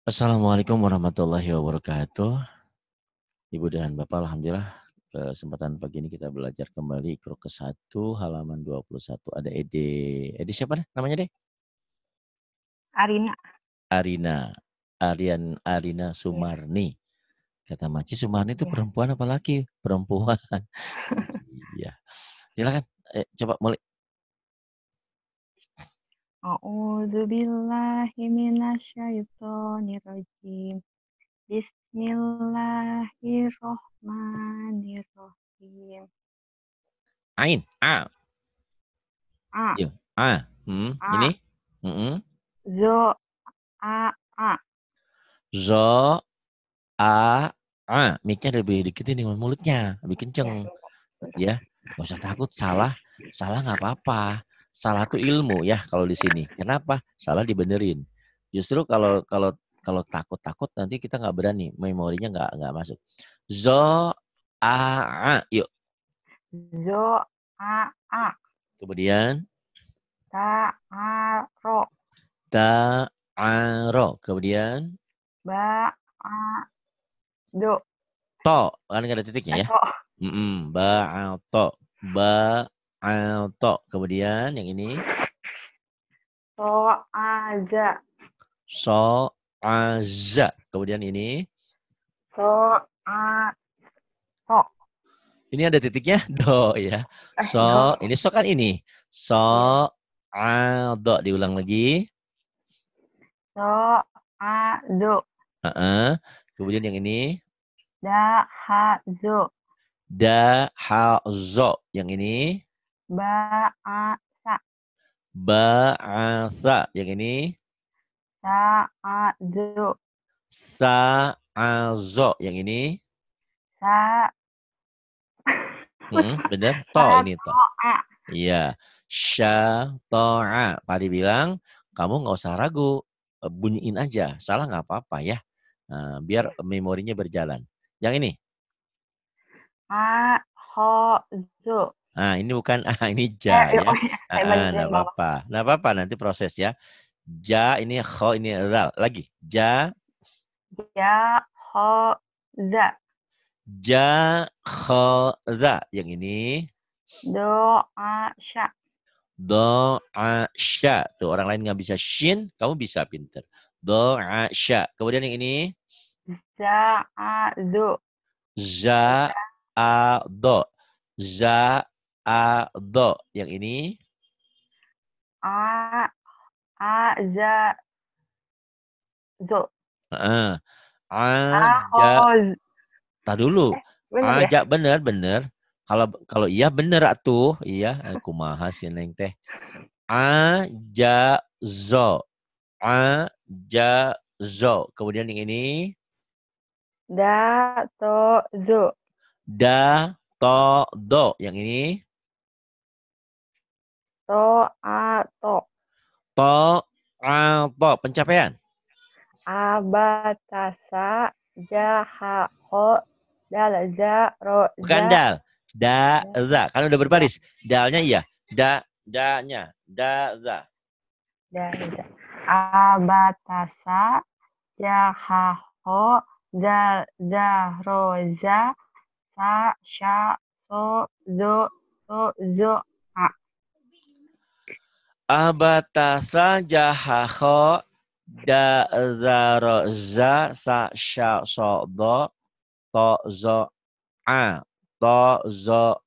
Assalamualaikum warahmatullahi wabarakatuh. Ibu dan Bapak, alhamdulillah kesempatan pagi ini kita belajar kembali Iqra ke-1 halaman 21. Ada Ede. Ede siapa namanya deh? Arina. Arina. Arina Sumarni. Kata Maci, Sumarni itu Ya. perempuan apa laki? Perempuan. Iya. Silakan. Coba mulai. A'udzubillahi minasyaitonirrajim. Bismillahirrohmanirrohim. Ain. A. A. Yuk. A. A. Ini. Zo. A. A. Zo. A. A. Mic-nya lebih dikitin dengan mulutnya. Lebih kenceng. Ya, nggak usah takut salah. Salah nggak apa-apa. Salah tuh ilmu ya kalau di sini. Kenapa? Salah dibenerin. Justru kalau takut nanti kita nggak berani, memorinya nggak masuk. Zo a a, yuk. Zo. A. A. Kemudian Ta. A. Ro. ta a ro. Kemudian Ba. A. Do. to, kan nggak ada titiknya ya. To. Ba a to, ba a to. Kemudian yang ini To. A. Za. so aza. Kemudian ini To. A. To. ini ada titiknya do ya. So, Do. ini so kan ini. So, Ya. do. Diulang lagi. To. A. Do. Kemudian yang ini. Da. Ha. Zo. Da, ha, zo. Yang ini. Ba. A. Sa. Ba, a, sa. Yang ini. Sa. A. Zo. Sa, a, zo. Yang ini. Sa. Bener. To Sa. ini to. To. A. Iya. Sya, to, a. Padi bilang, kamu nggak usah ragu. Bunyiin aja. Salah nggak apa-apa ya. Nah, biar memorinya berjalan. Yang ini. A. Ho. Zo. Nah, ini bukan ini ja ya. Oh iya, saya Enggak bagian bawah. apa-apa. Enggak apa-apa nanti proses ya. Ja ini kho ini ral. Lagi. Ja, Ya. Ho. Za. ja, kho, za. Yang ini Do. A. Sya. do, a, sya. Tuh orang lain nggak bisa shin, kamu bisa pinter. Do, a, sya. Kemudian yang ini Za. A. Zo. za, a, do. Za, a, do. Yang ini A. A. Za. Zo. a, A. ja. Ho. Tah dulu. Bener ya? Aja bener. Kalau kalau iya bener atuh. Iya, kumaha sih Neng teh. Aja zo. Aja zo. Kemudian yang ini Da. To. Zo. da to do. Yang ini To. A. To. to a to. Pencapaian. Abatasa. Ja. Ho. Dal. Za. Ro. Bukan Za. dal. Da Da. za. Kan udah Da. berbaris. Dalnya iya. Da-nya. Da za. Da. Da. Abatasa. Jahaho. Roza. Sa. Sha. So. Zo. So. Zo. A. Abatasa jahaho da za ro za sa sha so do to zo a. To zo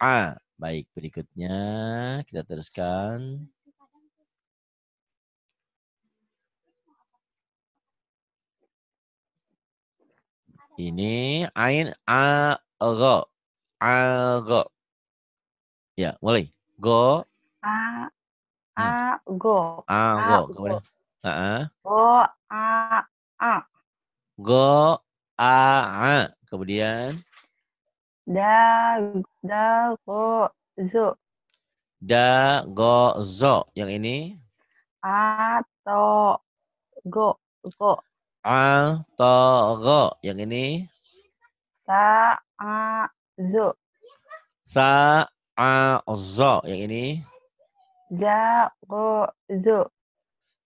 a. Baik, berikutnya kita teruskan. Ini ain a go. A go. Ya, mulai. Go. A. Hmm. A. Go. A A. go. Go. Kemudian. A. Go. A. A. Go a a. Kemudian Da. Da. Go. Zo. da go zo. Yang ini A. To. Go. Go. a to go. Yang ini Sa. A. Zo. sa a zo. Yang ini Ja. Go. Zo.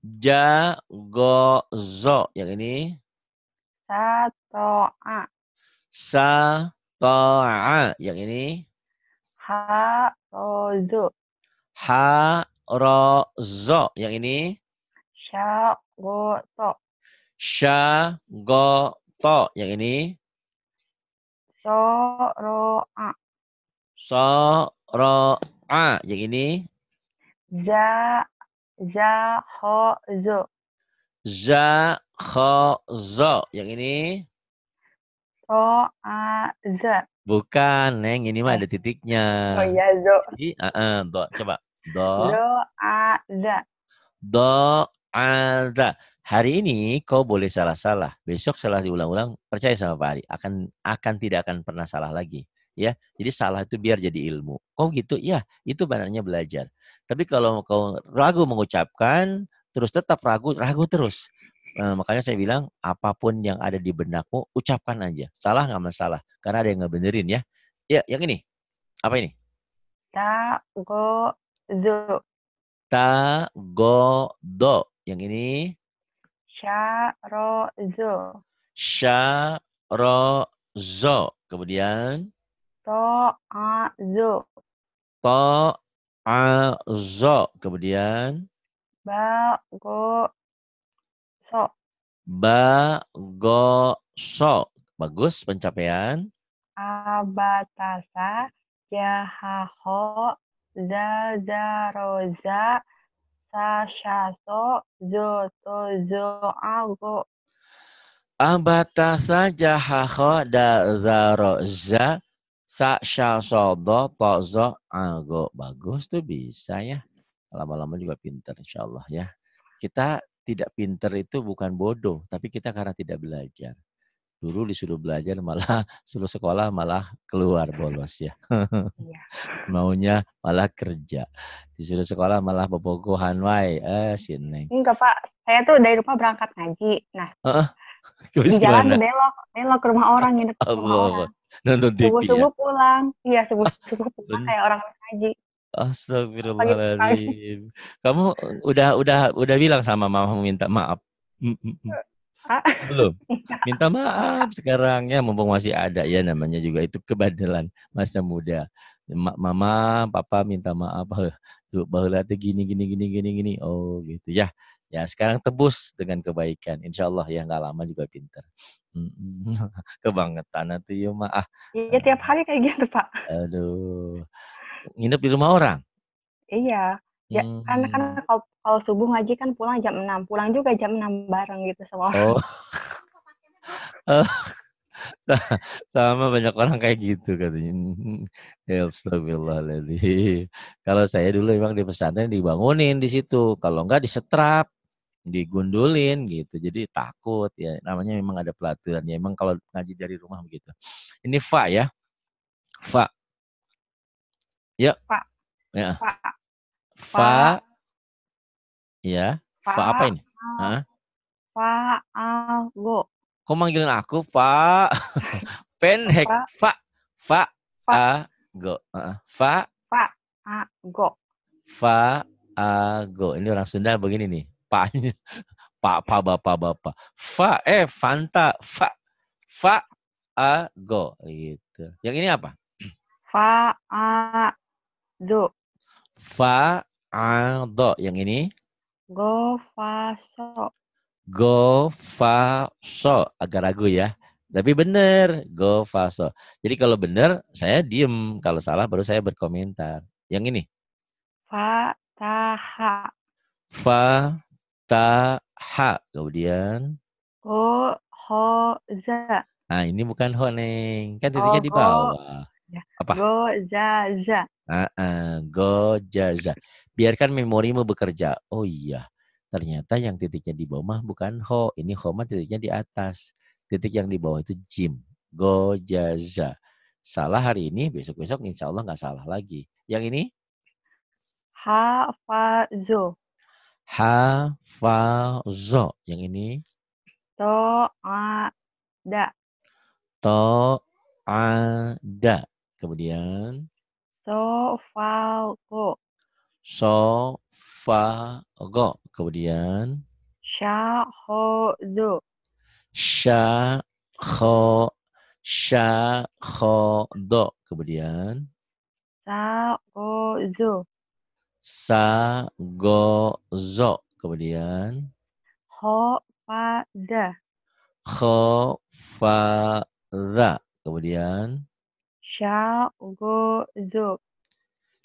Ja, go, zo. Yang ini. Sato'a. Sa, to'a. Yang ini. Ha, rozu. Ha, ro, zo. Yang ini. Sya, go, to. Sha, go, to. Yang ini. So, ro, a. So, ro, a. Yang ini. Za, za, ho, zo. Za, kho, zo. Yang ini. To, a, za. Bukan, Neng. Ini mah Eh, ada titiknya. oh iya, zo. Jadi, do. Coba. Do, Do, a, za. do, ada. Hari ini kau boleh salah-salah. Besok salah diulang-ulang, percaya sama Pak Ari. Akan tidak akan pernah salah lagi. Ya, jadi salah itu biar jadi ilmu. Kau gitu, ya, itu benarnya belajar. Tapi kalau kau ragu mengucapkan, terus tetap ragu, ragu terus. Makanya saya bilang, apapun yang ada di benakmu, ucapkan aja. Salah nggak masalah, karena ada yang ngebenerin ya. Ya, yang ini. Apa ini? Ta, go, zo. Ta, go, do. Yang ini. Sya, ro, zo. Sya, ro, zo. Kemudian. To, a, zo. To, a, zo. Kemudian. Ba, go, so. Ba, go, so. Bagus pencapaian. Abatasa, jahaho, zazaroza, sashaso, zoto, zoago. Abatasa jahaho da zaro za sa sya sodo to zo ago. Bagus tuh bisa ya. Lama-lama juga pinter insyaallah ya. Kita tidak pinter itu bukan bodoh, tapi kita karena tidak belajar. Dulu disuruh belajar malah suruh sekolah malah keluar bolos ya. Iya. Maunya malah kerja. Disuruh sekolah malah bobogohan wae. Si Neng. Enggak, Pak. Saya tuh dari rumah berangkat ngaji. Nah, Heeh, di terus jalan tuh gimana? belok, belok ke rumah orang, nginep ke rumah Allah, orang. nonton TV ya. Subuh-subuh pulang. Iya, subuh-subuh pulang Ben- kayak orang ngaji. Pagi-pagi. Astagfirullahaladzim. Kamu udah bilang sama mama minta maaf. Mm, mm, mm. Ah, Belum. Minta maaf sekarang ya mumpung masih ada ya namanya juga itu kebandelan masa muda. Mama, papa minta maaf. Tuh baheula teh gini gini gini gini gini. Oh gitu ya. Ya sekarang tebus dengan kebaikan. Insya Allah ya nggak lama juga pintar. Kebangetan tuh ya mah. Iya, tiap hari kayak gitu, Pak. Aduh. Nginep di rumah orang. Iya. Ya, karena Hmm. kalau subuh ngaji kan pulang jam 6. Pulang juga jam 6 bareng gitu sama orang. Oh, sama banyak orang kayak gitu katanya. Astagfirullahaladzim. Kalau saya dulu emang di pesantren dibangunin di situ. Kalau enggak disetrap, digundulin gitu. Jadi takut ya. Namanya memang ada pelaturan. Ya emang kalau ngaji dari rumah begitu. Ini fa ya. Fa. Ya. Pak, Ya. Pak, Pak, Fa. Ya. Fa apa Pak, ini? Hah? Pak, Algo. Kok manggilin aku, Pak? Pendek. Pak, Fa. Fa. Pak, A. Go. Fa. Pak, Algo. Fa, go. Ini orang Sunda begini nih. Paknya, pak, bapak, bapak. Fanta. Go. Gitu. Yang ini apa? Fa, Zo. Do. Yang ini? Go, Fa, So. So. Agak ragu ya. Tapi benar. So. Jadi kalau benar, saya diem. Kalau salah, baru saya berkomentar. Yang ini? Fa, Taha. Ha. Kemudian? Go, Ho, Za. Nah, ini bukan honeng. Kan Oh, titiknya di Go. bawah. Ya. Apa? Go, Za. Gojaza. Biarkan memorimu bekerja. Oh iya, ternyata yang titiknya di bawah mah bukan ho. Ini ho mah titiknya di atas. Titik yang di bawah itu jim. Gojaza. Salah hari ini, besok-besok insya Allah nggak salah lagi. Yang ini? Ha, Fa, Zo. Hafazo. Yang ini? To, Da. Ada. Kemudian? So, Fa, Go. fa, go. Kemudian sha, ho, zo. sha, kho, sha, kho, do. Kemudian Sa, go, zo. sa, go, zo. Kemudian Ho, fa, da. kho, fa, ra. Kemudian Sha, go, zo.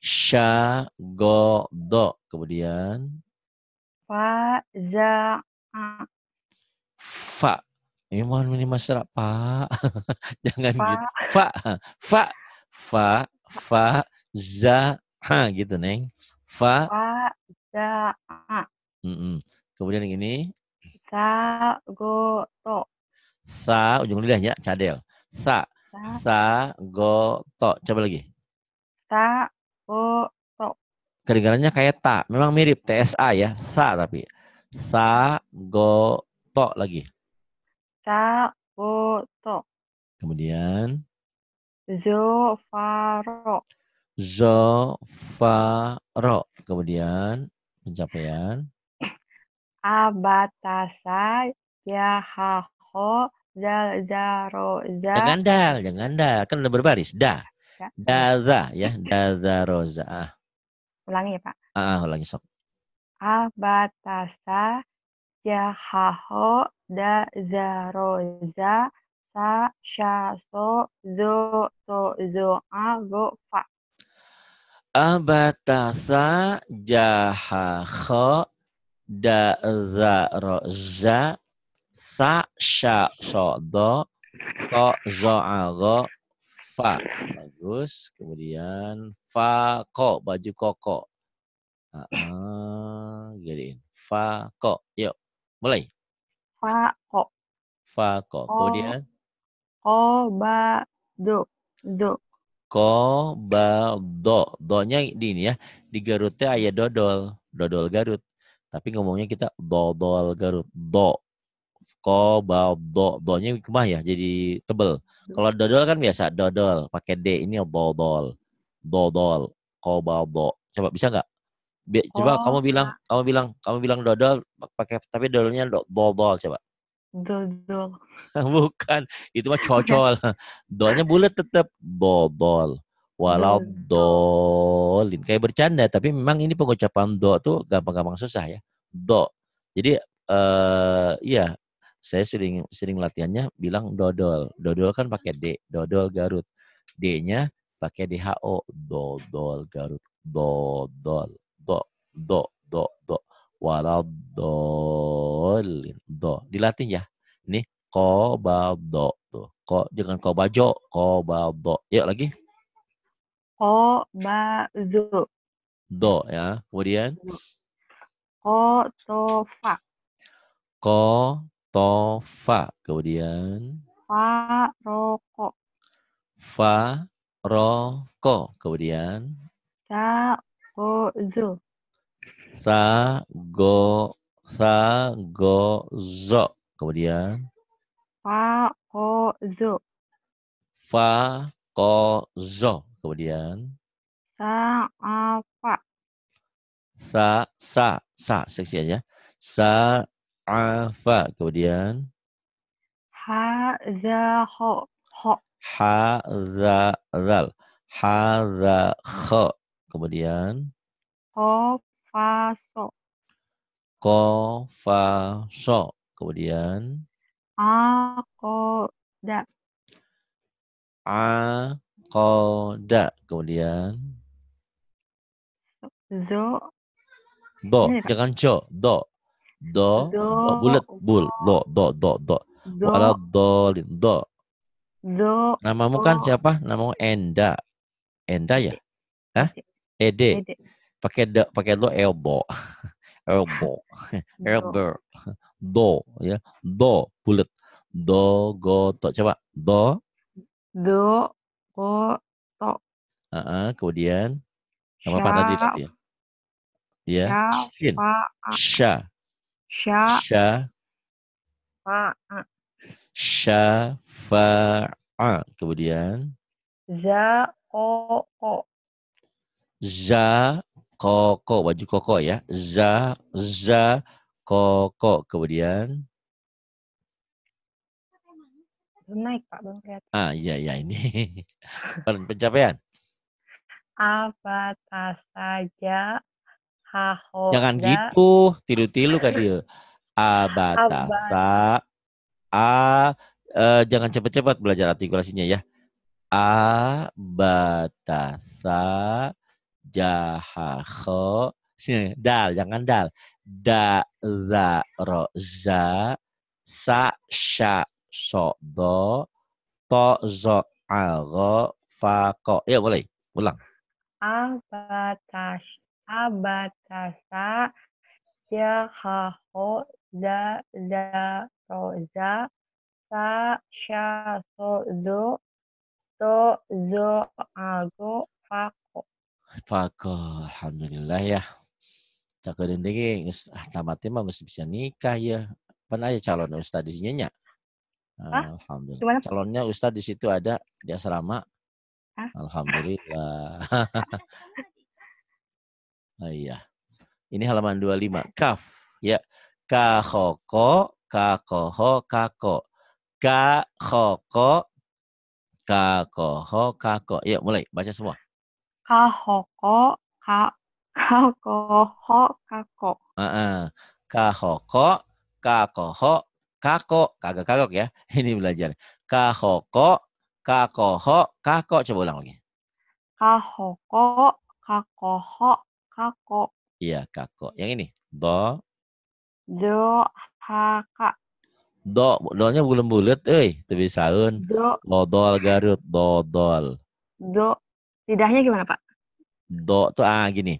sha, go, do. Kemudian Fa, za, a. fa. Ini mohon ini masalah Pak. Jangan gitu. Fa, Fa, fa, fa, fa, za, ha gitu Neng. Fa, fa, za, a. kemudian yang ini Sa, go, to. sa, ujung lidah ya, cadel. Sa, Sa, sa, go, to. Coba lagi. sa, go, to. Kedengarannya kayak ta, memang mirip TSA ya, sa tapi. Sa, go, to lagi. Sa, go, to. Kemudian Zo, fa, ro. zo, fa, ro. Kemudian pencapaian. Abatasa, ya, ha, ho, zal, za, ro, za. Jangan dal, kan udah berbaris. Da, Ya, oh ya. da, ya, da, roza. Ulangi ya, Pak. Ulangi sok. Abatasa, ya, ha, ho, da, za, ro, za. Sa, sha, so, zo, to, zo, a, go, fa. Abatasa, jaha, kho, da, za, roza. Sa, sha, so, do. To, zo, go, fa. Bagus. Kemudian fa, ko, baju koko. Giniin. Fa, ko. Yuk, mulai. Fa, ko. Fa, ko. Ko, Kemudian ko, ba, do. Zo. ko, ba, do. Do-nya di ini ya. Di Garutnya ayah dodol. Dodol Garut. Tapi ngomongnya kita dodol Garut. Do. Ko, ba, do. Do-nya kemah ya. Jadi tebel. Kalau dodol kan biasa. Dodol. Pakai D. Ini dodol. Dodol. Ko, ba, do. Coba bisa nggak? Ko, Coba ba, kamu bilang dodol. Pakai tapi dodolnya dodol. Coba. do, do. Bukan, itu mah cocol. Doanya bulat tetap dodol. Walau Do, do. dolin. Kayak bercanda, tapi memang ini pengucapan do tuh gampang-gampang susah ya. Do. Jadi iya, saya sering latihannya bilang dodol. Dodol kan pakai D, dodol Garut. D-nya pakai DHO, dodol Garut. Dodol. Do. Walau dolin. Do. Dilatih ya. Ini kobado tuh. Jangan kobajo, kobado. Yuk lagi. Ko, ba, zo. Do ya. Kemudian Zo. Ko, to, fa. ko, to, fa. Kemudian Fa, ro, ko. fa, ro, ko. Kemudian Sa, go, zo. sa, go, sa, go, zo. Kemudian Fa, ko, zo. fa, ko, zo. Kemudian Sa, a, fa. sa, seksi aja. Sa, a, fa. Kemudian Ha, za, ho. Ho. ha, za, zal. Ha, za, kho. Kemudian Ko, fa, so. ko, fa, so. Kemudian A, ko, da. a, ko, da. Kemudian Zo. do. Ini, Pak. Jangan jo. Do. Do Zo, bulat. go. Bul. Do. Walau Zo, dolin. Do. zo, Namamu kan go. siapa? Namamu Enda. Enda ya? Ede. Hah? Ede. Ede. Ede. Pakai do elbo. Elbo. Do. Elbo. Do ya. Do bulat. Do go to. Coba do. Do, go, to. Kemudian apa apa tadi Sya, berarti ya? Ya. sya, Shin. fa, a. Sha. Sya, Sha. fa, a. Sha. Fa. Kemudian Za, ko, ko. za. Koko, baju koko ya. Za, koko. Kemudian, Belum naik, Pak. Belum kelihatan. iya ini. Pencapaian. Abata saja Jangan hahoda gitu, tilu-tilu kak dia. abat Abatasa, jangan cepat-cepat belajar artikulasinya ya. Abatasa, jahaho, sini, dal, jangan dal. Da, za, ro, za, sa, sya, so, do, to, zo, aro, fa, ko. Ya boleh, ulang. abatas abatasa jahahoda roza sa sha so zo to zo ago fako. Fako, alhamdulillah ya. Cakeureun deui geus tamatnya mah geus bisa nikah ya. Pan aya calon ustad di sini nya. Hah? Alhamdulillah. Gimana, Pak? Calonnya ustad di situ ada di asrama. Hah? Alhamdulillah. Oh iya. Ini halaman 25. Kaf. Ya. Ka khoko, ka koho, kako. Ka khoko, ka koho, kako. Yuk mulai baca semua. Kahoko ka kakoho kako. Heeh. Ka khoko, ka koho, kako. Kagak-kagok ya. Ini belajar. Ka khoko, ka koho, kako. Coba ulang lagi. Kahoko kakoho kako. Iya, kako. Yang ini. Do. Do haka. Dolnya belum bulet, tapi saun. Do Dodol Garut, dodol. do lidahnya gimana, Pak? Do tuh gini.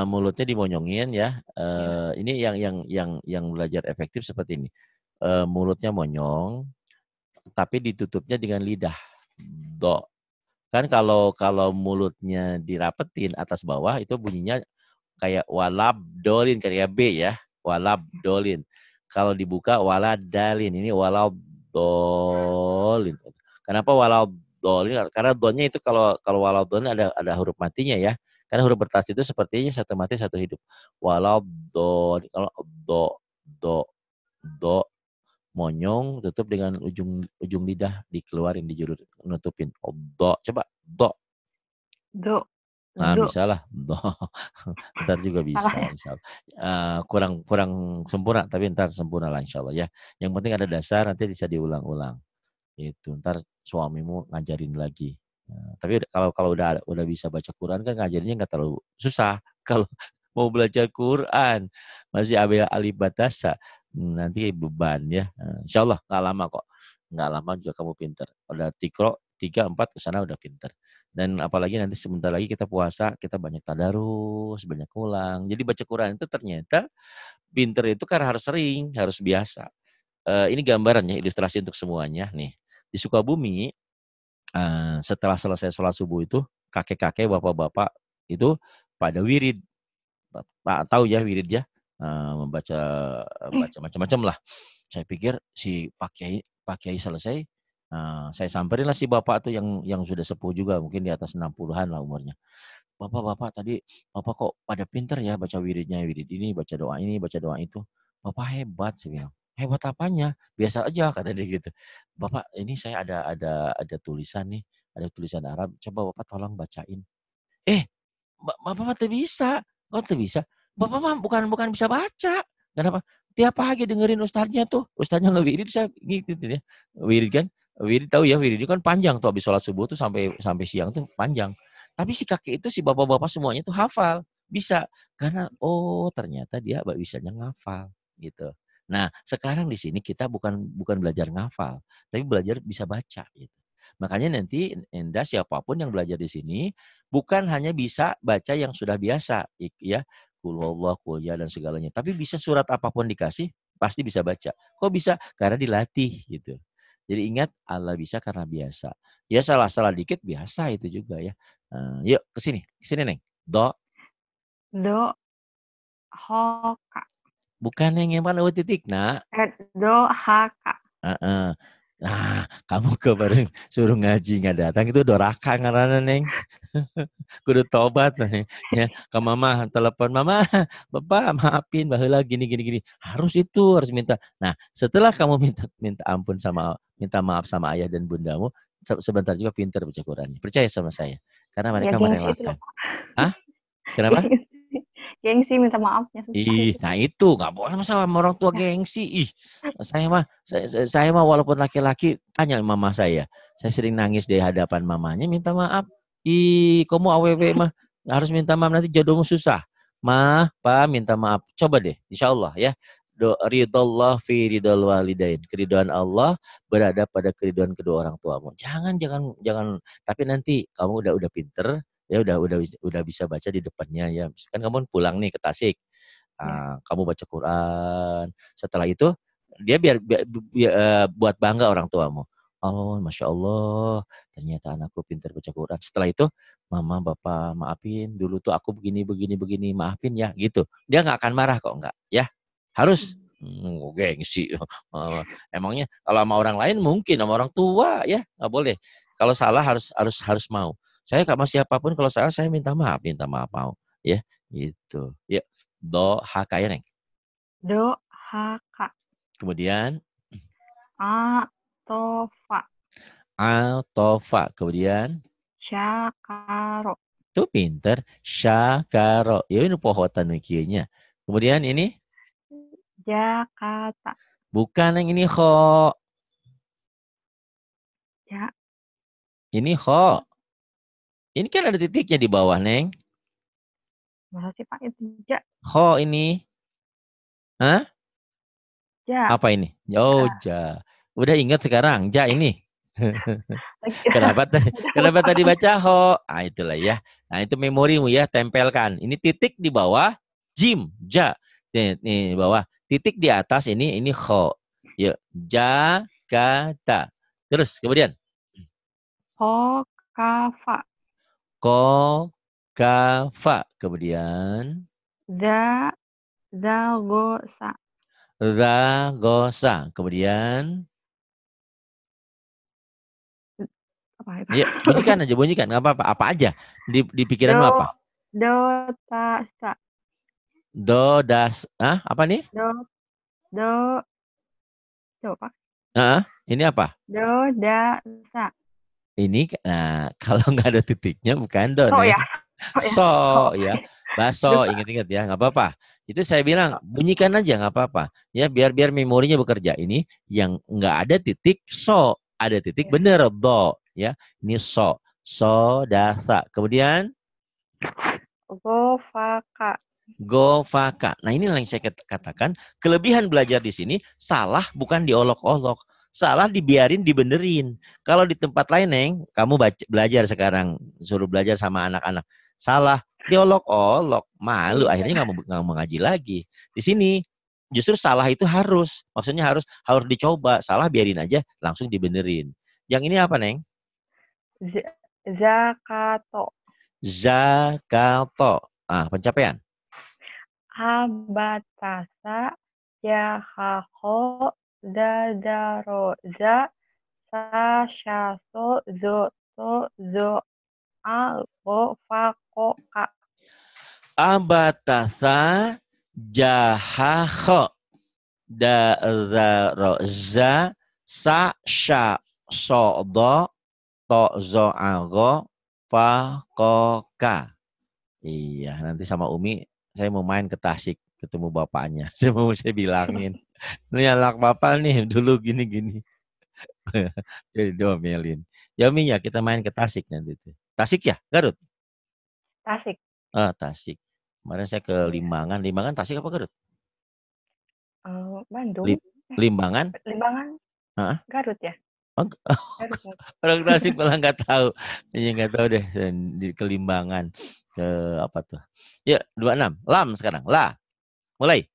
Mulutnya dimonyongin ya. Ya. Ini yang belajar efektif seperti ini. Mulutnya monyong, tapi ditutupnya dengan lidah. Do. Kan kalau mulutnya dirapetin atas bawah itu bunyinya kayak walabdolin kayak B ya. Walabdolin. Kalau dibuka waladalin. Ini waladolin. Kenapa waladolin? Karena donya itu kalau waladolin ada huruf matinya ya. Karena huruf bertasydid itu sepertinya satu mati satu hidup. Waladolin. Kalau do do monyong tutup dengan ujung lidah dikeluarin dijurut nutupin. Do coba do. Do Nah, do misalnya do. Ntar juga salah bisa ya. insya Allah. Kurang sempurna tapi ntar sempurna lah insya Allah ya. Yang penting ada dasar nanti bisa diulang-ulang. Itu ntar suamimu ngajarin lagi. Tapi kalau kalau udah bisa baca Quran kan ngajarinnya nggak terlalu susah. Kalau mau belajar Quran masih alif batasa nanti beban ya. Insya Allah nggak lama kok. Nggak lama juga kamu pinter. Udah tikro 3, 4 ke sana udah pinter. Dan apalagi nanti sebentar lagi kita puasa, kita banyak tadarus, banyak ulang. Jadi baca Quran itu ternyata pinter itu karena harus sering, harus biasa. Ini gambarannya, ilustrasi untuk semuanya nih. Di Sukabumi, setelah selesai sholat subuh itu, kakek-kakek, bapak-bapak itu pada wirid. Pak tahu ya wirid ya, membaca baca macam-macam lah. Saya pikir si Pak Kiai selesai, saya samperin lah si bapak tuh yang sudah sepuh juga, mungkin di atas 60-an lah umurnya. Bapak tadi, Bapak kok pada pinter ya baca wiridnya, wirid ini, baca doa itu. Bapak hebat sih bilang. Hebat apanya? Biasa aja kata dia gitu. Bapak ini saya ada tulisan nih, ada tulisan Arab. Coba Bapak tolong bacain. Eh, Bapak mah teu bisa. Kok teu bisa? Bapak mah bukan bisa baca. Kenapa? Tiap pagi dengerin ustadznya tuh. Ustadznya ngewirid saya gitu ya. Wirid kan? Wirid tahu ya, wirid itu kan panjang tuh habis sholat subuh tuh sampai sampai siang tuh panjang. Tapi si kakek itu si bapak-bapak semuanya tuh hafal. Bisa. Karena oh ternyata dia bisanya ngafal gitu. Nah, sekarang di sini kita bukan bukan belajar ngafal, tapi belajar bisa baca gitu. Makanya nanti Anda siapapun yang belajar di sini bukan hanya bisa baca yang sudah biasa, ya, kul huwallah, kul ya dan segalanya. Tapi bisa surat apapun dikasih, pasti bisa baca. Kok bisa? Karena dilatih gitu. Jadi ingat Allah bisa karena biasa. Ya salah-salah dikit biasa itu juga ya. Yuk ke sini Neng. Do, Do hoka. bukan yang mana titik nak. Do haka. Uh, uh. Nah, kamu kemarin suruh ngaji nggak datang itu doraka ngaranna Neng. Kudu tobat ya. Ke mama telepon mama, bapak maafin baheula gini gini gini. Harus itu harus minta. Nah, setelah kamu minta minta ampun sama minta maaf sama ayah dan bundamu, sebentar juga pintar baca Quran. Percaya sama saya. Karena Ya mereka gengsi itu merelakan. loh, Pak. Ah, kenapa? Gengsi. Gengsi minta maafnya susah Ih, itu. nah itu nggak boleh masa sama orang tua Ya, gengsi. Ih, saya mah walaupun laki-laki tanya mama saya. Saya sering nangis di hadapan mamanya minta maaf. Ih, kamu aww mah harus minta maaf nanti jodohmu susah. Mah, pa minta maaf. Coba deh, insya Allah ya. Ridallah fi ridal walidain. Keriduan Allah berada pada keriduan kedua orang tuamu. Jangan. Tapi nanti kamu udah pinter, ya udah bisa baca di depannya ya. Misalkan kamu pulang nih ke Tasik, ya. kamu baca Quran. Setelah itu dia buat bangga orang tuamu. Oh, masya Allah, ternyata anakku pintar baca Quran. Setelah itu, mama, bapak, maafin dulu tuh aku begini, maafin ya, gitu. Dia nggak akan marah kok, nggak, ya. Harus. Gengsi. Emangnya kalau sama orang lain mungkin, sama orang tua ya nggak boleh. Kalau salah harus mau. Saya sama siapapun kalau salah saya minta maaf mau, ya, gitu. Ya. Haka ya, Neng. Haka. Kemudian Atofa. altofa. Kemudian Syakaro. tuh pinter. Syakaro. Ya ini pohotan wikinya. Kemudian ini Jakarta. bukan yang ini kho. Ya, Ini kho. Ini kan ada titiknya di bawah, Neng. masa sih Pak itu Kho ini. Hah? ja. Apa ini? Oh, ja. Udah ingat sekarang. Ja ini. Kenapa tadi baca ho? Ah, itulah ya. Nah, itu memorimu ya, tempelkan. Ini titik di bawah jim, ja. Nih bawah. Titik di atas ini ho. Yuk, Jakarta. Terus kemudian Hokafa. ko kafa. Kemudian Zagosa. ragosa. Kemudian Apa itu? ya, bunyikan, nggak apa-apa. Apa aja di pikiranmu Do apa? Dotasa. Apa nih? Do do Coba. Ini apa? Dodasa. Ini, nah, kalau nggak ada titiknya bukan do, So ya. Neng. So ya. So, So. ya. Do. Baso, ingat-ingat ya, nggak apa-apa. Itu saya bilang, bunyikan aja, nggak apa-apa. Ya, biar memorinya bekerja. Ini yang nggak ada titik, so. Ada titik, Ya. bener, do. Ya, ini so. So, dasa. Kemudian, Gofaka. gofaka. Nah, ini yang saya katakan, kelebihan belajar di sini, salah bukan diolok-olok. Salah dibiarin, dibenerin. Kalau di tempat lain, Neng, kamu belajar sekarang, suruh belajar sama anak-anak. Salah, diolok-olok. Malu, Iya. akhirnya nggak mau ngaji lagi. Di sini, justru salah itu harus. Maksudnya harus dicoba. Salah biarin aja, langsung dibenerin. Yang ini apa, Neng? Zakato. Zakato. Pencapaian. Abatasa. Yahaho. Dadaroza. Sashaso. Zoto. Zoa. Fakoka. Abatasa jahaho dazaroza sa sya sodo to zoago fakoka. Iya, nanti sama Umi saya mau main ke Tasik ketemu bapaknya. Saya bilangin, ini anak bapak nih dulu gini-gini. Jadi domelin. Ya Umi ya kita main ke Tasik nanti tuh. Tasik ya, Garut. Tasik. Tasik. Kemarin saya ke Iya. Limbangan. Limbangan Tasik apa Garut? Bandung. Limbangan? Limbangan. Hah? Garut ya? Oh, Garut. orang Tasik malah nggak tahu. Ini nggak tahu deh di Kelimbangan ke apa tuh? Ya 26. Lam sekarang. La. Mulai.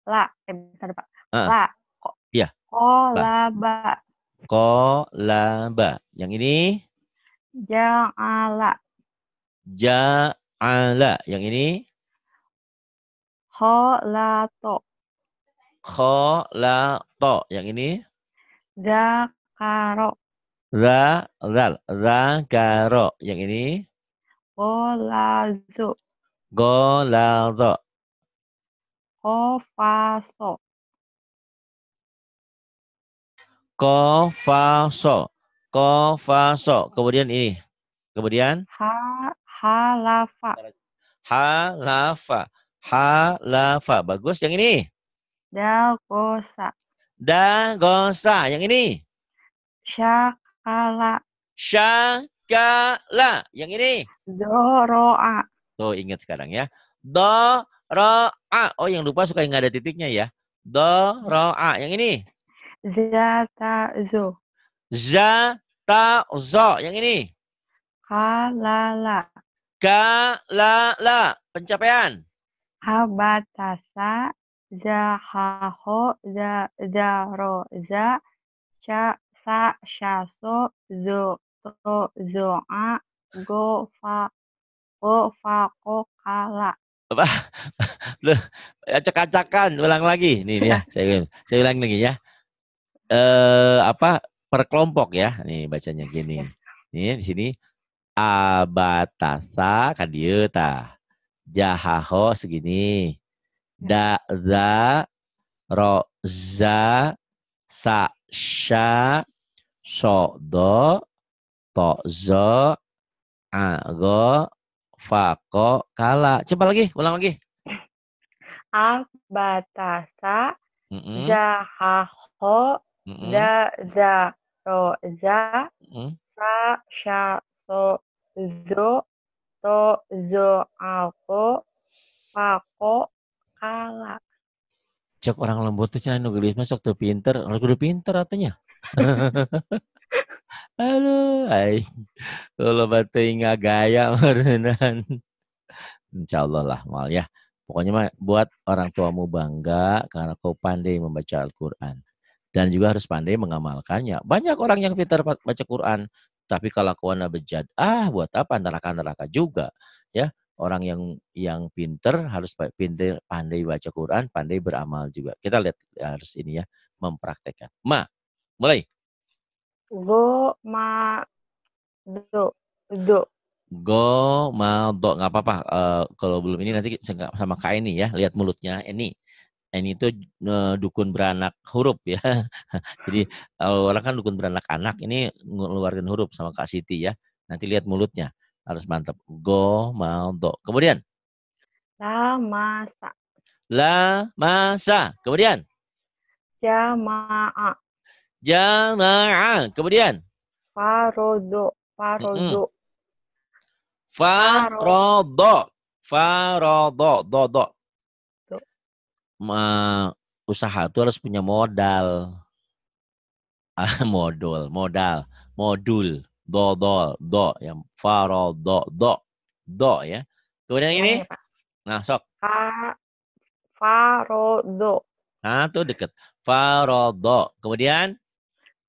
La. Bentar Pak. Ah, La. iya. La. Kolaba. Kolaba. Yang ini Ja'ala. ja'ala. Yang ini Kholato. kholato. Yang ini Zakaro. Zakaro. Yang ini Golazo. golado. Kofaso. Kofaso. Kofaso. Kemudian ini. Kemudian Halafa. halafa. Halafa. Bagus. Yang ini. Dagosa. Dagosa. Yang ini. Syakala. Syakala. Yang ini. Zoroa. Tuh ingat sekarang ya. Do, ro, a. Oh yang lupa suka nggak ada titiknya ya. Do, ro, a. Yang ini. Zatazo. Za, ta, zo. Yang ini. Kalala. Ka, la, la. Pencapaian. Habatasa. Zahaho. Zaroza. Sa. Syaso. Zoa. Gofa. Gofako. Kala. Apa? Loh, acak-acakan. Ulang lagi. Nih ya. Saya ulang lagi ya. Apa? Per kelompok ya. Nih bacanya gini. Nih di sini. Abatasa kan dia tah. Jahaho segini. Da, za, ro, za, sa, sya, so, do, to, zo, a, go, fa, ko, kala. Coba lagi, ulang lagi. Abatasa. Mm-mm, Zahaho. mm-mm, Zaroza. mm-mm. Sa. Syaso. Zo ako pako kala. Cek orang lembut tuh cina nulis masuk tuh pinter. Orang kudu pinter artinya. Aduh, ay. Kalau batu ingat gaya merenan. Insya Allah lah mal ya. Pokoknya mah buat orang tuamu bangga karena kau pandai membaca Al-Quran. Dan juga harus pandai mengamalkannya. Banyak orang yang pintar baca Quran. Tapi kalau kau bejat, buat apa neraka-neraka juga. Ya, orang yang pintar harus pintar pandai baca Quran, pandai beramal juga. Kita lihat harus ini ya, mempraktekkan. Mulai. Go ma do. Go, mal, do, nggak apa-apa. Kalau belum ini nanti sama Kak ini ya, lihat mulutnya. Ini itu dukun beranak huruf ya. Jadi orang kan dukun beranak anak, ini ngeluarin huruf sama Kak Siti ya. Nanti lihat mulutnya, harus mantap. Go, mal, do. Kemudian La masa. la, masa. Kemudian Jama'a. jamaah. Kemudian Farodo. mm-mm. Farodo. Farodo. Farodo. Farodo. Do. Usaha itu harus punya modal. Modul, do, yang do ya. Kemudian Ulang ini, ya Pak. nah sok, Farodo. nah tuh deket, farodo. Kemudian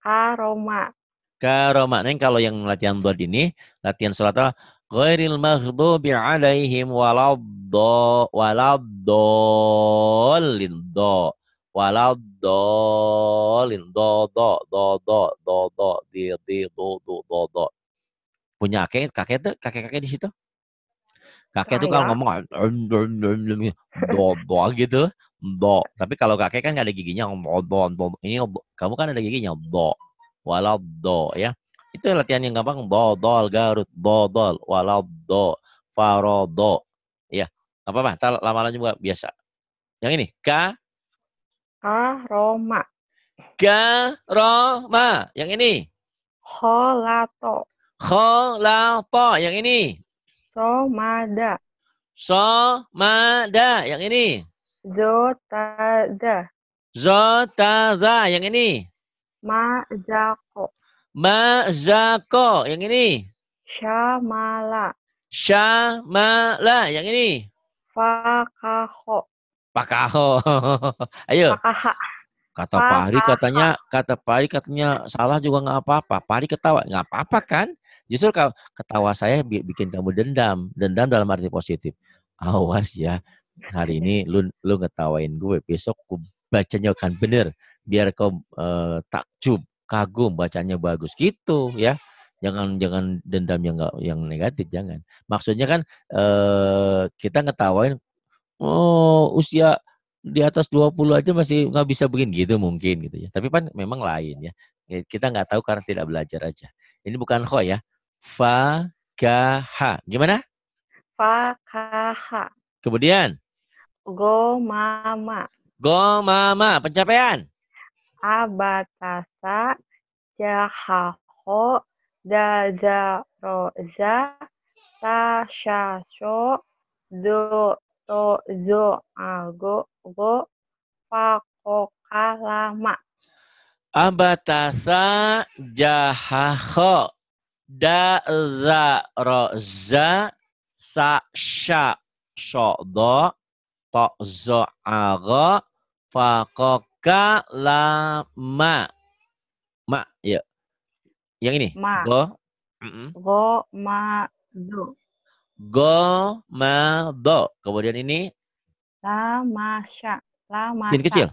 Karoma. karoma. Nah kalau yang latihan dot ini, latihan sholat ghairil maghdubi alaihim waladdallin do. Waladdallin do di do. Punya kakek tuh, kakek-kakek di situ. Kakek tuh kalau Saya. ngomong do gitu, do. Tapi kalau kakek kan nggak ada giginya, do. Ini kamu kan ada giginya, do. Walau do ya. Itu latihan yang gampang, dol garut, dol walau do, farodo. Ya, apa-apa, lama-lama juga biasa. Yang ini, Karoma. karoma. Yang ini, Kholato. kholato. Yang ini, Somada. somada. Yang ini, Zotada. zotaza. Yang ini, Mazako. mazako. Yang ini, Syamala. syamala. Yang ini, Fakaho. pakaho. Ayo, Fakaha. kata Fakaha. Pak Ari katanya salah juga nggak apa-apa. Pak Ari ketawa, nggak apa-apa kan? Justru kalau ketawa saya bikin kamu dendam dalam arti positif. Awas ya, hari ini lu ngetawain gue, besok gue bacanya akan bener, biar kau takjub. kagum, bacanya bagus gitu ya. Jangan dendam yang negatif, jangan. Maksudnya kan kita ngetawain, oh usia di atas 20 aja masih nggak bisa begini gitu mungkin gitu ya. Tapi kan memang lain ya. Kita nggak tahu karena tidak belajar aja. Ini bukan kho ya. Fakaha. Gimana? Fakaha. Kemudian Gomama. gomama, pencapaian. Abatasa. Jahaho. Dazaroza. Tashaso. Zo go fakokalama. Abatasa jahaho daza roza sa sya shodo to zo ago fakoka lama. Ma ya. Yang ini. Ma. Go. Go ma do. Go ma do. Kemudian ini La masya. La sin masa. kecil.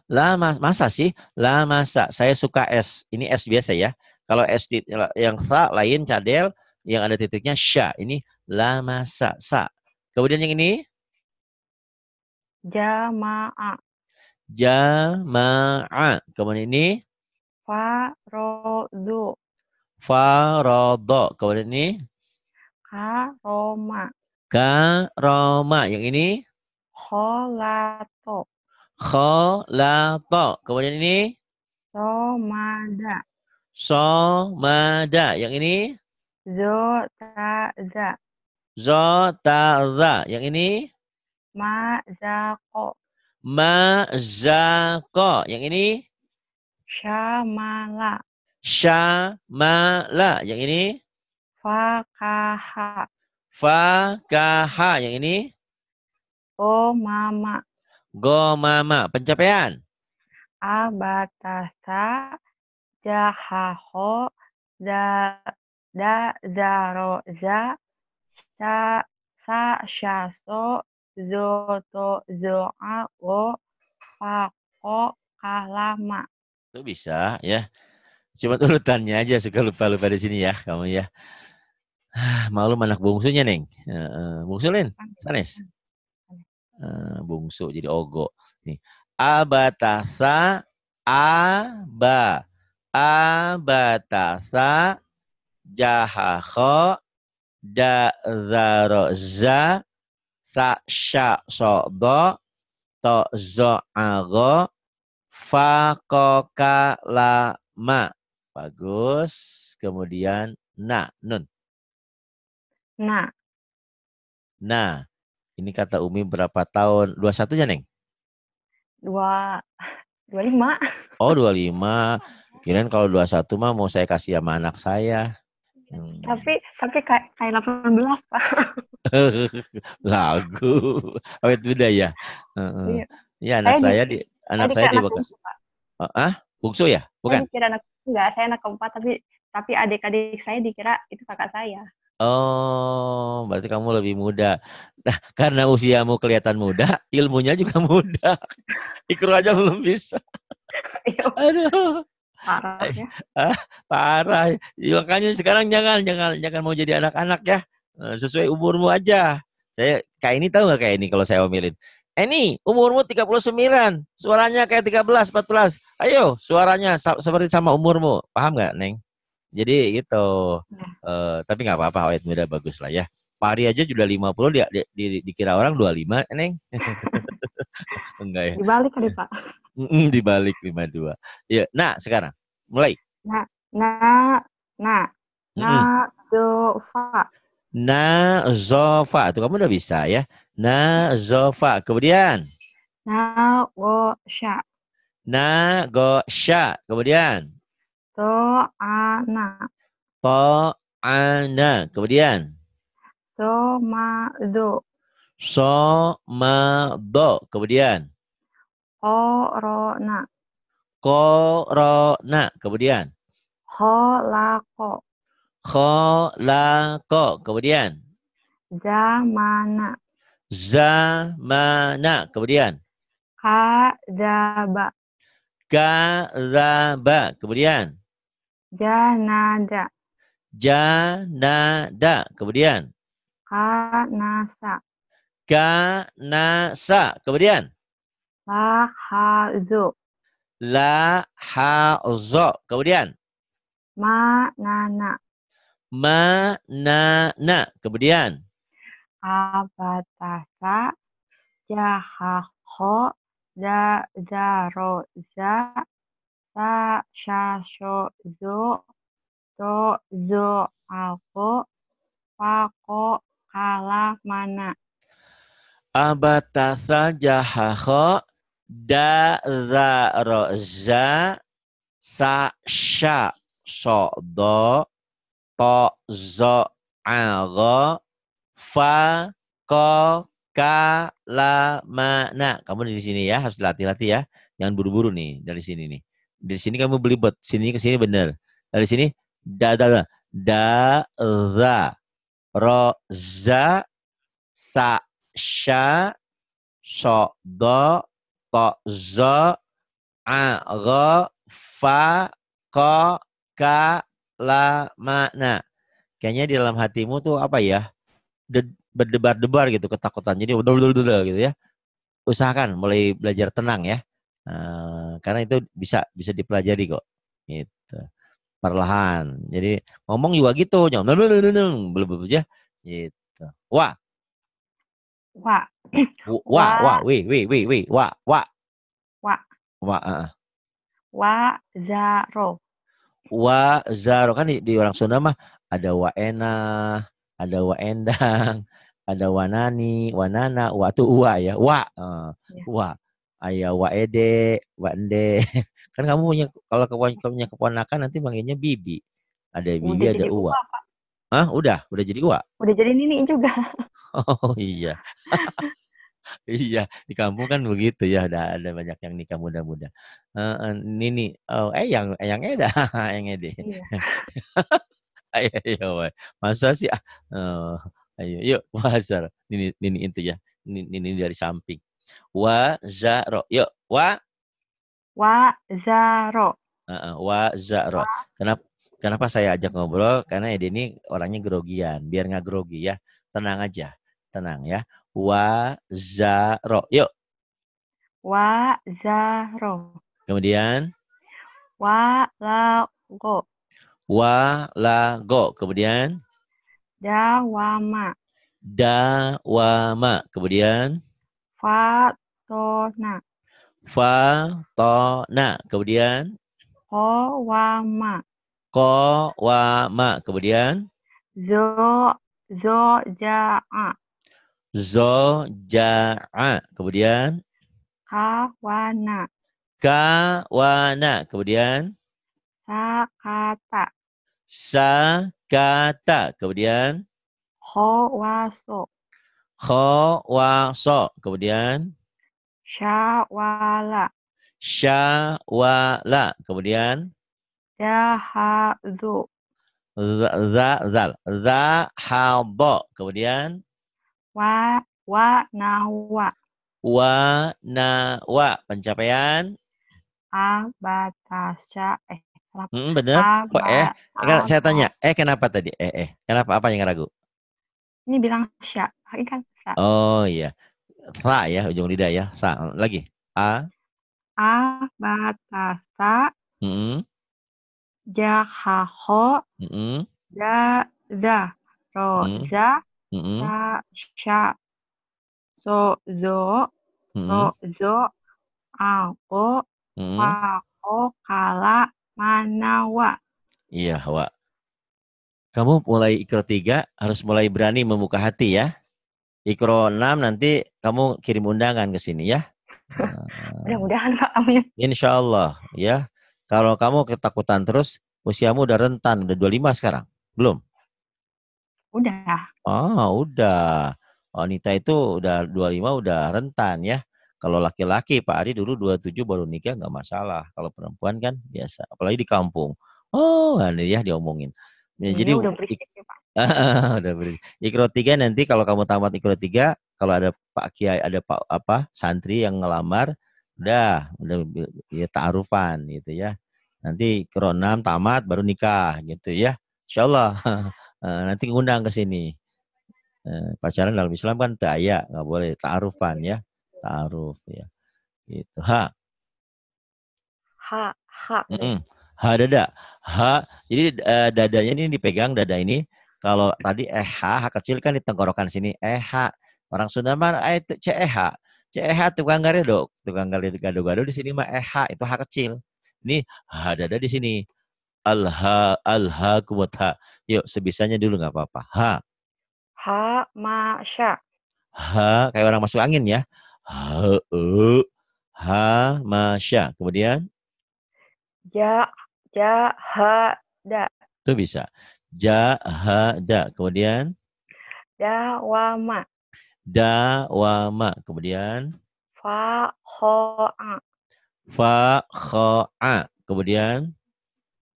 La masa sih. La masa. Saya suka S. Ini S biasa ya. Kalau S yang sa lain cadel, yang ada titiknya sya. Ini la masa sa. Kemudian yang ini Jama'a. jama'a. Kemudian ini Farodu. farodo. Kemudian ini Karoma. karoma. Yang ini Kholato. kholato. Kemudian ini Somada. somada. Yang ini Zotaza. zotaza. Yang ini Mazako. mazako. Yang ini Syamala. syamala. Yang ini Fakaha. fakaha. Yang ini Omama. gomama. Pencapaian. Abatasa. Jahaho. Zaroza. Sashaso. Zoa. Go. Fako. Kalama. Itu bisa ya. Cuma urutannya aja suka lupa-lupa di sini ya kamu ya. Maklum anak bungsunya, Neng. Bungsu Lin, sanes. Bungsu jadi ogo. Nih. Abatasa aba. Abatasa jahaho dazaroza sa sya sodo to zo ago fakoka lama. Bagus. Kemudian nun. Nah. Nah, ini kata Umi berapa tahun? 21 ya, Neng? 25. Oh, 25. Kirain kalau 21 mah mau saya kasih sama anak saya. Tapi kayak 18, Pak. Lagu. Awet beda ya. Iya. Ya, anak saya di Bekasi. Bungsu ya? Bukan? Saya dikira saya anak keempat, tapi adik-adik saya dikira itu kakak saya. Oh, berarti kamu lebih muda. Nah, karena usiamu kelihatan muda, ilmunya juga muda. Ikro aja belum bisa. Aduh. Parah ya. Parah. Ya, makanya sekarang jangan mau jadi anak-anak ya. Sesuai umurmu aja. Saya kayak ini tahu nggak kayak ini kalau saya omelin. Ini umurmu 39, suaranya kayak 13, 14. Ayo, suaranya seperti sama umurmu. Paham nggak, Neng? Jadi gitu. Tapi nggak apa-apa, awet muda bagus lah ya. Pari aja sudah 50, dikira orang 25, Neng. Enggak ya. Dibalik kali, Pak. Dibalik 52. Ya, nah sekarang mulai. Zofa. Zofa. Itu kamu udah bisa ya. Zofa. Kemudian Nagosha. Nagosha. Kemudian To'ana. To'ana. Kemudian Somado. Somado. Kemudian Korona. Korona. Kemudian Kholako. Kholako. Kemudian Zamana. Zamana. Kemudian Kadzaba. Kadzaba. Kemudian. Janada. Janada. Kemudian. Kanasa. Kanasa. Kemudian. Lahazu. Lahazo. Kemudian. Manana. Manana. Kemudian. Abatasa. Jahaho. Dazaroza. Shashozo. Tozo. Ako. Pako. Kala. Mana. Abatasa jahaho. Dazaroza. Sasha. Sodo. Tozo. Ago. Fa. Ko. Kalamana. Kamu di sini ya, harus latih-latih ya. Jangan buru-buru nih dari sini nih. Di sini kamu belibet, sini ke sini benar. Dari sini da da da da za ro za sa sha so do to zo a ro fa ko ka la mana. Kayaknya di dalam hatimu tuh apa ya? Berdebar-debar gitu ketakutan. Jadi udah gitu ya. Usahakan mulai belajar tenang ya. Karena itu bisa dipelajari kok. Gitu. Perlahan. Jadi ngomong juga gitu, jangan belum aja. Gitu. Wah, Wa. wah, wah, Wa. wah, wah, Wa. wah, Wa. Zaro. wah, zaro kan di orang Sunda mah ada waena, ada waendang, ada wanani, wanana, wa tuh wa ya, wa, Ya. wa, ayah waede, wande. Kan kamu punya kalau kamu punya keponakan nanti manggilnya bibi. Ada bibi, Udah ada jadi uwa. uwa, Pak. Hah, udah jadi uwa. Udah jadi nini juga. Oh iya. Iya, di kampung kan begitu ya, ada banyak yang nikah muda-muda. Nini, oh, yang Eda, yang Ede. Iya. Ayo, ayo, woy. Masa sih? Oh, ayo, yuk, wazar. Nini itu ya, nini dari samping. Wazaro, yuk, Wa. Zaro. wazaro. Kenapa saya ajak ngobrol? Karena Ede ini orangnya grogian, biar nggak grogi ya. Tenang aja, tenang ya. Wazaro, yuk. Wa. Zaro. Kemudian Wa. Lago. walago. Kemudian Dawama. dawama. Kemudian Fatona. fatona. Kemudian Kowama. kowama. Kemudian Zo. Zoja'a. zoja'a. Kemudian Kawana. kawana. Kemudian Sakata. sakata. Kemudian Khowaso. khowaso. Kemudian Syawala. syawala. Kemudian Dahazu. zahabo. Kemudian Nawa. wanawa. Pencapaian. Abatasya. Bener. Kok saya Aba. tanya, kenapa tadi? Kenapa, apa yang ragu? Ini bilang sya. Ini kan sya. Oh iya. Ra ya, ujung lidah ya. Ra. Lagi. A. Abatasa. Mm, Jahaho. mm, Da. mm, Roza. mm, Sya. Sozo. mm, Tozo. Ako. mm. Pako. Kala. Manawa. Iya, Wak. Kamu mulai ikro 3 harus mulai berani membuka hati ya. Ikro 6 nanti kamu kirim undangan ke sini ya. Mudah-mudahan Pak, amin. Insya Allah ya. Kalau kamu ketakutan terus, usiamu udah rentan, udah 25 sekarang. Belum? Udah. Udah. Wanita itu udah 25 udah rentan ya. Kalau laki-laki Pak Adi dulu 27 baru nikah nggak masalah. Kalau perempuan kan biasa. Apalagi di kampung. Oh, ini ya diomongin. Ya, Iya, jadi udah berisik ya Pak. udah berisik. Ikro 3 nanti kalau kamu tamat Ikro 3, kalau ada Pak Kiai, ada Pak santri yang ngelamar, udah ya ta'arufan gitu ya. Nanti keronam tamat baru nikah gitu ya. Insyaallah. Nanti ngundang ke sini. Pacaran dalam Islam kan daya, nggak boleh ta'arufan ya. Ta'aruf ya. Gitu. Ha. Ha Mm-mm. berarti. Ha dada. Ha. Jadi dadanya ini dipegang dada ini. Kalau tadi ha kecil kan di tenggorokan sini. Ha. Orang Sunda mah CEH. CEH tukang garedok. Tukang gado-gado di sini mah ha itu ha kecil. Ini ha dada di sini. Alha kuwat ha. Yuk sebisanya dulu nggak apa-apa. Ha. Ha masya. Ha kayak orang masuk angin ya. Ha. Ha masya. Kemudian Ja jahada. itu bisa. Jahada. Kemudian Dawama. dawama. Kemudian Fakhoa. fakho'a. Kemudian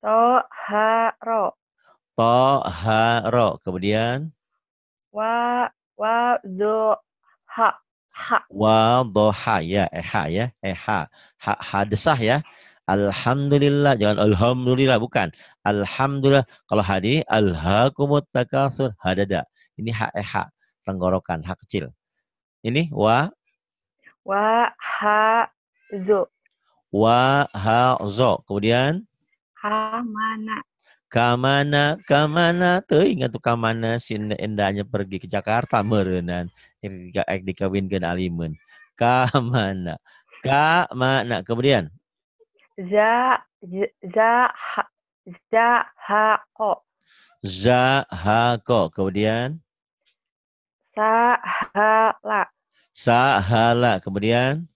Toharo. toharo. Kemudian Wazoha. Ha. wadoha ya. Ha ya. Ha. Ha desah ya. Alhamdulillah. Jangan alhamdulillah. Bukan. Alhamdulillah. Kalau hadi alhaakumut takatsur. Hadada. Ini ha. Tenggorokan. Ha kecil. Ini Wahazo. wahazo. Kemudian Hamana. kamana tuh ingat tuh kamana sin endanya pergi ke Jakarta merenan dikawinkan alimun kamana kemudian Za za zahako. zahako kemudian Sahala. sahala kemudian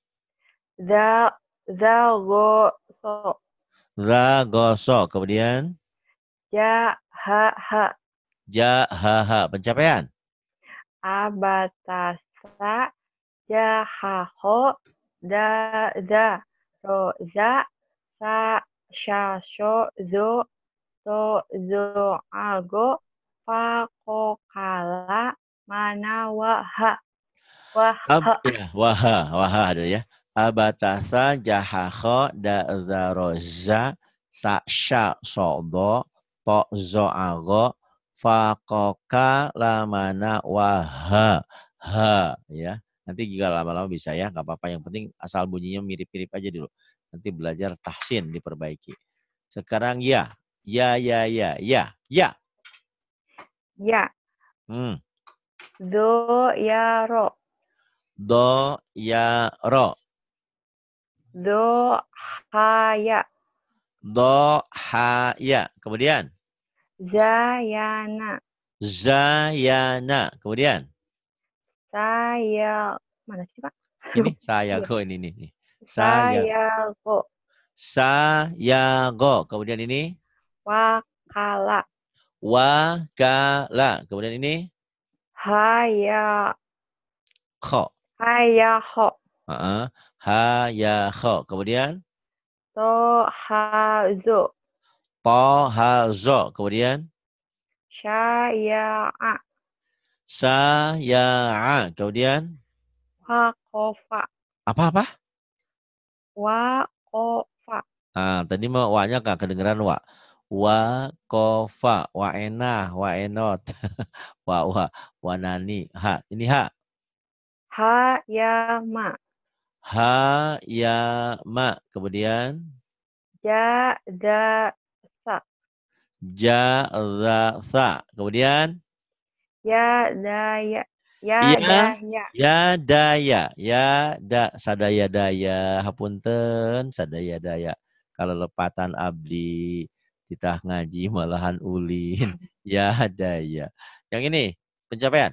Zagoso. ragoso kemudian Jahaha. jahaha pencapaian Abatasa. Jahaho. Da roza. Sa shasho zo. To zo ago. Fakokala. Manawaha. Waha. Ya, waha ada ya. Abatasa jahakho da'zaroza sa'sya so'do to'zo'ago fakoka lamana waha ha ya. Nanti juga lama-lama bisa ya, nggak apa-apa. Yang penting asal bunyinya mirip-mirip aja dulu. Nanti belajar tahsin diperbaiki. Sekarang ya, ya. Ya. Hmm. Zo ya ro. Do ya ro. Zo haya. Do ha ya. Kemudian Zayana. Zayana. Kemudian Saya. Mana sih Pak? ini Iya. Sayago ini nih. Sayago. Sayago. Kemudian ini Wakala. Wakala. Kemudian ini Haya. Kho. Hayaho. Hayakho. Kemudian Tohazo. Tohazo. Kemudian Syaya'a. Saya'a. Kemudian Wakofa. apa-apa? Wakofa. Tadi mau wa-nya nggak kedengeran wa. Wa kofa, wa enah, wa enot, wa nani. Ha, ini ha. Hayama. Ha ya ma. Kemudian Jadasa. jarasa. Kemudian Ya daya. Ya ya daya. ya daya. Ya sadaya daya. Hapunten sadaya daya. Kalau lepatan abdi titah ngaji malahan ulin. Ya daya. Yang ini pencapaian.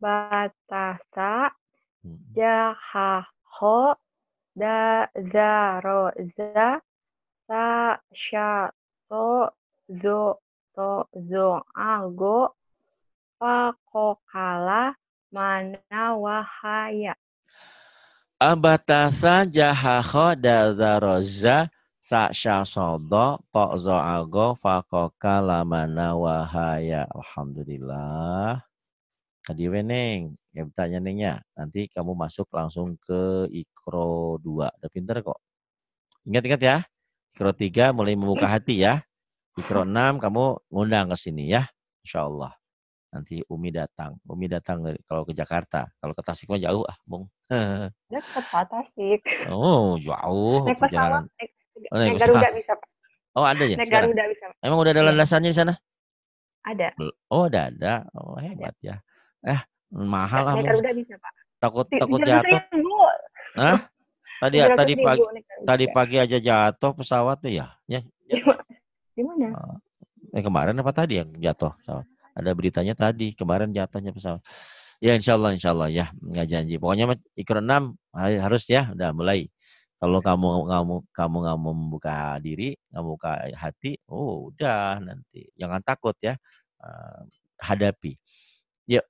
Batasa. Hmm. Jahaho. Zaroza. Sa syato. Zo ago. Fakokala. Mana wahaya. Abatasa jahaho dazaroza sa syasodo to'zo ago fakoka lamana wahaya. Alhamdulillah. Kadieu Neng, ya bertanya Nengnya. Nanti kamu masuk langsung ke Ikro 2. Udah pinter kok. Ingat-ingat ya. Ikro 3 mulai membuka hati ya. Ikro 6 kamu ngundang ke sini ya. Insya Allah. Nanti Umi datang. Umi datang kalau ke Jakarta. Kalau ke Tasik mah jauh Bung. Deket Pak Tasik. Oh, jauh Naik pesawat, perjalanan. naik, Oh, naik naik Garuda pesawat. bisa Pak. Oh, ada ya Naik sekarang? Garuda bisa Pak. Emang udah ada Iya, landasannya di sana? ada. Oh, ada. Oh, Ada. hebat ya. Mahal Naik Bung. Garuda bisa Pak. Takut takut 700 jatuh. ribu. Nah, tadi 700 tadi ribu pagi naik tadi Garuda. pagi aja jatuh pesawat tuh ya. Ya, Di jatuh. di mana? Kemarin apa tadi yang jatuh pesawat? Ada beritanya tadi, kemarin jatuhnya pesawat. Ya insya Allah ya, nggak janji. Pokoknya Ikro 6 harus ya, udah mulai. Kalau kamu nggak mau membuka diri, nggak membuka hati, oh udah nanti. Jangan takut ya, hadapi. Yuk,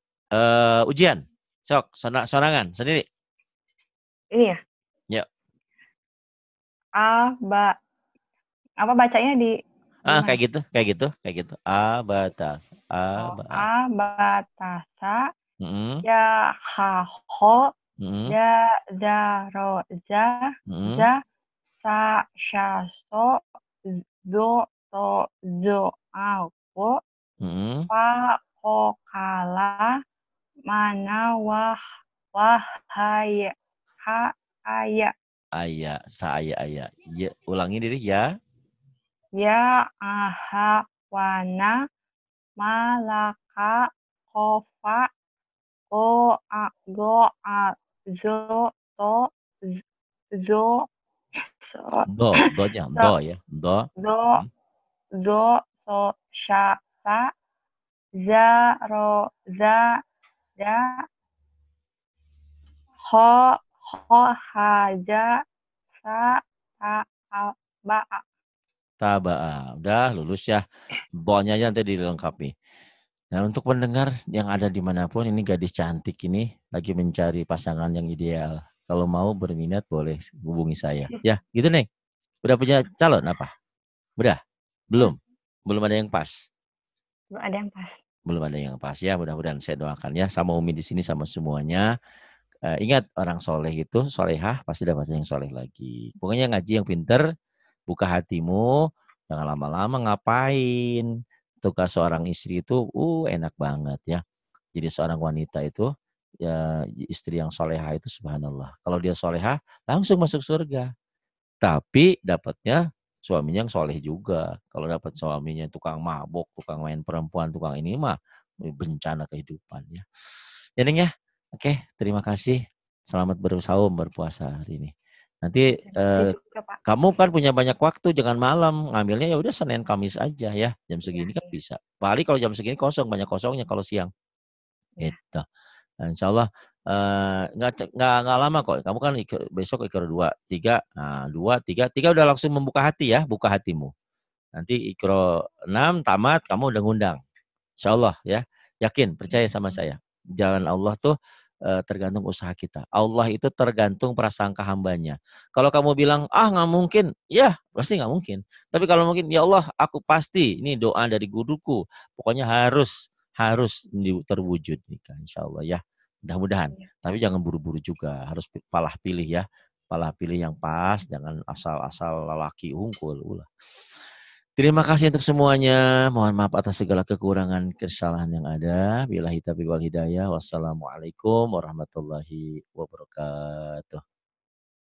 ujian. Sok, sonangan sendiri. Ini ya. Yuk. Apa bacanya di Kayak gimana? gitu. Abatas. Abatasa Mm-mm. ya ho Mm-mm. da za ro za Mm-mm. za sa sha so zo to zo a wo Mm-mm. pa ko kala mana wahaya ha aya Ayah, saya ayah. Ya, ulangi diri ya. ya aha wana malaka kofa go a zo to zo so Donya, so ya, do. zo Hmm. zo so sha sa za ro za da ho ho ha ja sa ta a ba a. Tabaa. Udah lulus ya. Doanya aja nanti dilengkapi. Nah, untuk pendengar yang ada dimanapun, ini gadis cantik ini lagi mencari pasangan yang ideal. Kalau mau berminat boleh hubungi saya. Ya, gitu Neng. Udah punya calon apa? Udah? Belum? Belum ada yang pas? Belum ada yang pas. Belum ada yang pas ya. Mudah-mudahan saya doakan ya. Sama Umi di sini sama semuanya. Ingat orang soleh itu solehah pasti dapat yang soleh lagi. Pokoknya ngaji yang pinter, buka hatimu, jangan lama-lama ngapain. Tugas seorang istri itu enak banget ya. Jadi seorang wanita itu ya istri yang solehah itu subhanallah. Kalau dia solehah langsung masuk surga. Tapi dapatnya suaminya yang soleh juga. Kalau dapat suaminya tukang mabok, tukang main perempuan, tukang ini mah bencana kehidupan ya. Ya Neng ya. Oke, terima kasih. Selamat bersaum berpuasa hari ini. Nanti Terima kasih juga Pak. kamu kan punya banyak waktu, jangan malam. Ngambilnya ya udah Senin Kamis aja ya. Jam Iya, segini kan iya, bisa. Paling kalau jam segini kosong, banyak kosongnya kalau siang. iya. Gitu. Nah, insya Allah nggak lama kok. Kamu kan besok ikro 2, 3, nah, 2, 3, 3 udah langsung membuka hati ya, buka hatimu. Nanti ikro 6 tamat, kamu udah ngundang. Insya Allah ya, yakin, percaya sama saya. Jalan Allah tuh tergantung usaha kita. Allah itu tergantung prasangka hambanya. Kalau kamu bilang, nggak mungkin, ya pasti nggak mungkin. Tapi kalau mungkin, ya Allah, aku pasti, ini doa dari guruku. Pokoknya harus terwujud nikah, insya Allah ya. Mudah-mudahan. Iya. Tapi jangan buru-buru juga, harus palah pilih ya. Palah pilih yang pas, jangan asal-asal lelaki unggul. Ulah. Terima kasih untuk semuanya. Mohon maaf atas segala kekurangan kesalahan yang ada. Billahi taufiq wal hidayah. Wassalamualaikum warahmatullahi wabarakatuh.